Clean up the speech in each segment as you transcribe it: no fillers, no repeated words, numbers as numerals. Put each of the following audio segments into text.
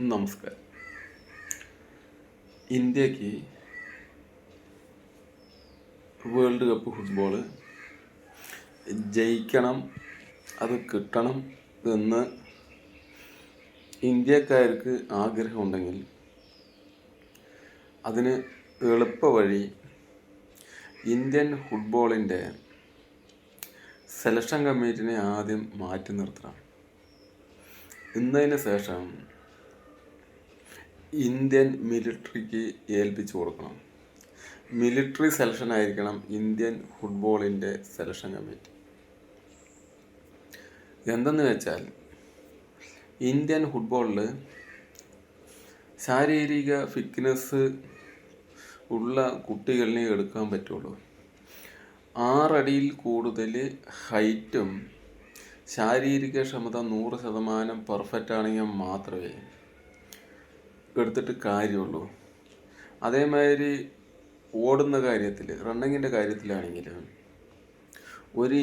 നമസ്കാരം. ഇന്ത്യക്ക് world cup football ജയിക്കണം, അത് കിട്ടണം എന്ന് ഇന്ത്യക്കാർക്ക് ആഗ്രഹമുണ്ടെങ്കിൽ അതിന് എളുപ്പ വഴി ഇന്ത്യൻ ഫുട്ബോളിൻ്റെ സെലക്ഷൻ കമ്മിറ്റിനെ ആദ്യം മാറ്റി നിർത്തണം. ഇന്നതിന് ശേഷം ഇന്ത്യൻ മിലിറ്ററിക്ക് ഏൽപ്പിച്ചു കൊടുക്കണം. മിലിറ്ററി സെലക്ഷൻ ആയിരിക്കണം ഇന്ത്യൻ ഫുട്ബോളിൻ്റെ സെലക്ഷൻ കമ്മിറ്റി. എന്തെന്ന് വെച്ചാൽ, ഇന്ത്യൻ ഫുട്ബോളിൽ ശാരീരിക ഫിറ്റ്നസ് ഉള്ള കുട്ടികളിനെ എടുക്കാൻ പറ്റുള്ളൂ. 6 അടിയിൽ കൂടുതൽ ഹൈറ്റും ശാരീരിക ക്ഷമത 100% പെർഫെക്റ്റ് ആണെങ്കിൽ മാത്രമേ എടുത്തിട്ട് കാര്യമുള്ളൂ. അതേമാതിരി ഓടുന്ന കാര്യത്തിൽ, റണ്ണിങ്ങിൻ്റെ കാര്യത്തിലാണെങ്കിൽ ഒരു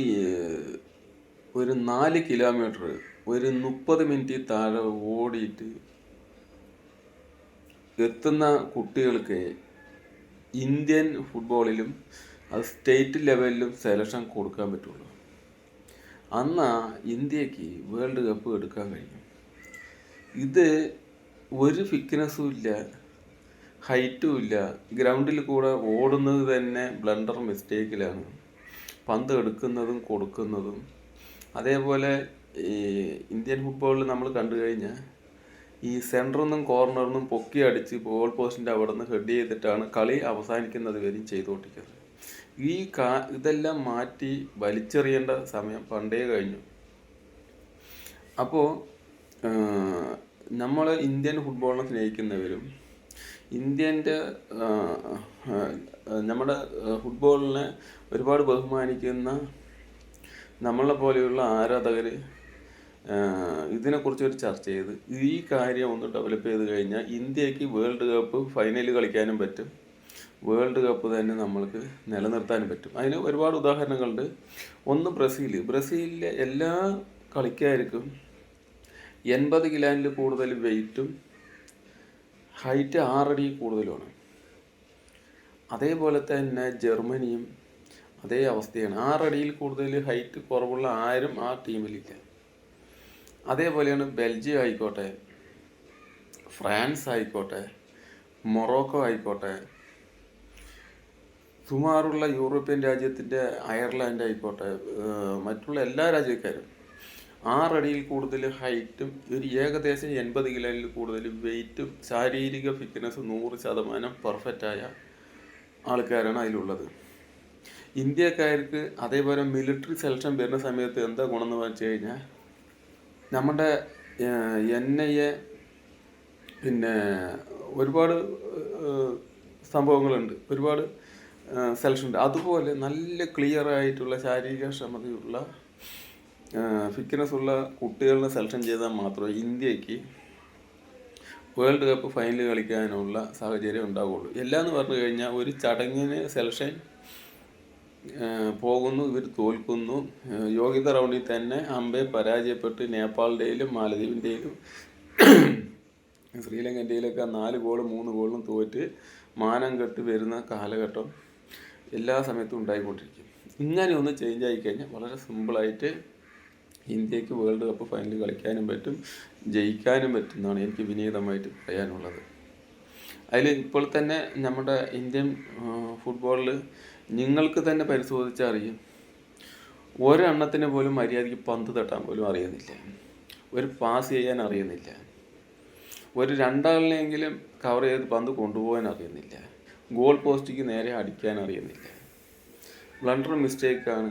4 കിലോമീറ്റർ ഒരു 30 മിനിറ്റ് താഴെ ഓടിയിട്ട് എത്തുന്ന കുട്ടികൾക്ക് ഇന്ത്യൻ ഫുട്ബോളിലും അത് സ്റ്റേറ്റ് ലെവലിലും സെലക്ഷൻ കൊടുക്കാൻ പറ്റുള്ളൂ. അന്നാ ഇന്ത്യക്ക് വേൾഡ് കപ്പ് എടുക്കാൻ കഴിയും. ഇത് ഒരു ഫിറ്റ്നസ്സും ഇല്ല, ഹൈറ്റും ഇല്ല, ഗ്രൗണ്ടിൽ കൂടെ ഓടുന്നത് തന്നെ ബ്ലണ്ടർ മിസ്റ്റേക്കിലാണ്, പന്ത് എടുക്കുന്നതും കൊടുക്കുന്നതും. അതേപോലെ ഈ ഇന്ത്യൻ ഫുട്ബോളിൽ നമ്മൾ കണ്ടു കഴിഞ്ഞാൽ ഈ സെൻറ്ററിൽ നിന്നും കോർണറിൽ നിന്നും പൊക്കി അടിച്ച് ഗോൾ പോസ്റ്റിൻ്റെ അവിടെ നിന്ന് ഹെഡ് ചെയ്തിട്ടാണ് കളി അവസാനിക്കുന്നത് വരെയും ചെയ്തുകൊണ്ടിരിക്കുന്നത്. ഇതെല്ലാം മാറ്റി വലിച്ചെറിയേണ്ട സമയം പണ്ടേ കഴിഞ്ഞു. അപ്പോൾ നമ്മൾ ഇന്ത്യൻ ഫുട്ബോളിനെ സ്നേഹിക്കുന്നവരും നമ്മുടെ ഫുട്ബോളിനെ ഒരുപാട് ബഹുമാനിക്കുന്ന നമ്മളെ പോലെയുള്ള ആരാധകർ ഇതിനെക്കുറിച്ചൊരു ചർച്ച ചെയ്ത് ഈ കാര്യം ഒന്ന് ഡെവലപ്പ് ചെയ്ത് കഴിഞ്ഞാൽ ഇന്ത്യക്ക് വേൾഡ് കപ്പ് ഫൈനൽ കളിക്കാനും പറ്റും, വേൾഡ് കപ്പ് തന്നെ നമ്മൾക്ക് നിലനിർത്താനും പറ്റും. അതിന് ഒരുപാട് ഉദാഹരണങ്ങളുണ്ട്. ഒന്ന് ബ്രസീലിലെ എല്ലാ കളിക്കാർക്കും 80 കിലോയിൽ കൂടുതൽ വെയിറ്റും ഹൈറ്റ് 6 അടി കൂടുതലുമാണ്. അതേപോലെ തന്നെ ജർമ്മനിയും അതേ അവസ്ഥയാണ്. 6 അടിയിൽ കൂടുതൽ ഹൈറ്റ് കുറവുള്ള ആരും ആ ടീമിലില്ല. അതേപോലെയാണ് ബെൽജിയം ആയിക്കോട്ടെ, ഫ്രാൻസ് ആയിക്കോട്ടെ, മൊറോക്കോ ആയിക്കോട്ടെ, സുമാറുള്ള യൂറോപ്യൻ രാജ്യത്തിൻ്റെ അയർലാൻഡ് ആയിക്കോട്ടെ, മറ്റുള്ള എല്ലാ രാജ്യക്കാരും 6 അടിയിൽ കൂടുതൽ ഹൈറ്റും ഏകദേശം 80 കിലോയിൽ കൂടുതൽ വെയിറ്റും ശാരീരിക ഫിറ്റ്നസ് 100% പെർഫെക്റ്റായ ആൾക്കാരാണ് അതിലുള്ളത്. ഇന്ത്യക്കാർക്ക് അതേപോലെ മിലിറ്ററി സെലക്ഷൻ വരുന്ന സമയത്ത് എന്താ ഗുണമെന്ന് വെച്ച് കഴിഞ്ഞാൽ, നമ്മുടെ NIA പിന്നെ ഒരുപാട് സംഭവങ്ങളുണ്ട്, ഒരുപാട് സെലക്ഷൻ ഉണ്ട്. അതുപോലെ നല്ല ക്ലിയർ ആയിട്ടുള്ള ശാരീരിക ക്ഷമതയുള്ള ഫിറ്റ്നസ് ഉള്ള കുട്ടികളെ സെലക്ഷൻ ചെയ്താൽ മാത്രമേ ഇന്ത്യക്ക് വേൾഡ് കപ്പ് ഫൈനൽ കളിക്കാനുള്ള സാഹചര്യം ഉണ്ടാവുകയുള്ളൂ. എല്ലാമെന്ന് പറഞ്ഞു കഴിഞ്ഞാൽ ഒരു ചടങ്ങിന് സെലക്ഷൻ പോകുന്നു, ഇവർ തോൽക്കുന്നു, യോഗ്യത റൗണ്ടിൽ തന്നെ അമ്പെ പരാജയപ്പെട്ട് നേപ്പാളിൻ്റെയിലും മാലദ്വീപിൻ്റെയിലും ശ്രീലങ്കൻ്റെയിലൊക്കെ 4 ഗോളും 3 ഗോളിലും തോറ്റ് മാനം കെട്ട് വരുന്ന കാലഘട്ടം എല്ലാ സമയത്തും ഉണ്ടായിക്കൊണ്ടിരിക്കും. ഇങ്ങനെ ഒന്ന് ചേഞ്ച് ആയിക്കഴിഞ്ഞാൽ വളരെ സിമ്പിളായിട്ട് ഇന്ത്യക്ക് വേൾഡ് കപ്പ് ഫൈനൽ കളിക്കാനും പറ്റും, ജയിക്കാനും പറ്റും എന്നാണ് എനിക്ക് വിനീതമായിട്ട് പറയാനുള്ളത്. അതിൽ ഇപ്പോൾ തന്നെ നമ്മുടെ ഇന്ത്യൻ ഫുട്ബോളിൽ നിങ്ങൾക്ക് തന്നെ പരിശോധിച്ചാൽ അറിയും, ഒരെണ്ണത്തിന് പോലും മര്യാദയ്ക്ക് പന്ത് തട്ടാൻ പോലും അറിയുന്നില്ല, ഒരു പാസ് ചെയ്യാൻ അറിയുന്നില്ല, ഒരു 2 ആളിനെങ്കിലും കവർ ചെയ്ത് പന്ത് കൊണ്ടുപോകാൻ അറിയുന്നില്ല, ഗോൾ പോസ്റ്റിക്ക് നേരെ അടിക്കാൻ അറിയുന്നില്ല. ബ്ലണ്ടർ മിസ്റ്റേക്കാണ്.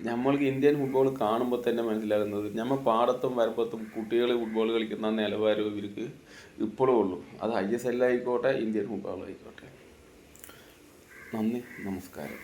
നമ്മൾക്ക് ഇന്ത്യൻ ഫുട്ബോൾ കാണുമ്പോൾ തന്നെ മനസ്സിലാകുന്നത്, നമ്മൾ പാടത്തും വരമ്പത്തും കുട്ടികൾ ഫുട്ബോൾ കളിക്കുന്ന നിലവാരം ഇവർക്ക് ഇപ്പോഴും ഉള്ളൂ. അത് ISL ആയിക്കോട്ടെ, ഇന്ത്യൻ ഫുട്ബോൾ ആയിക്കോട്ടെ. നന്ദി, നമസ്കാരം.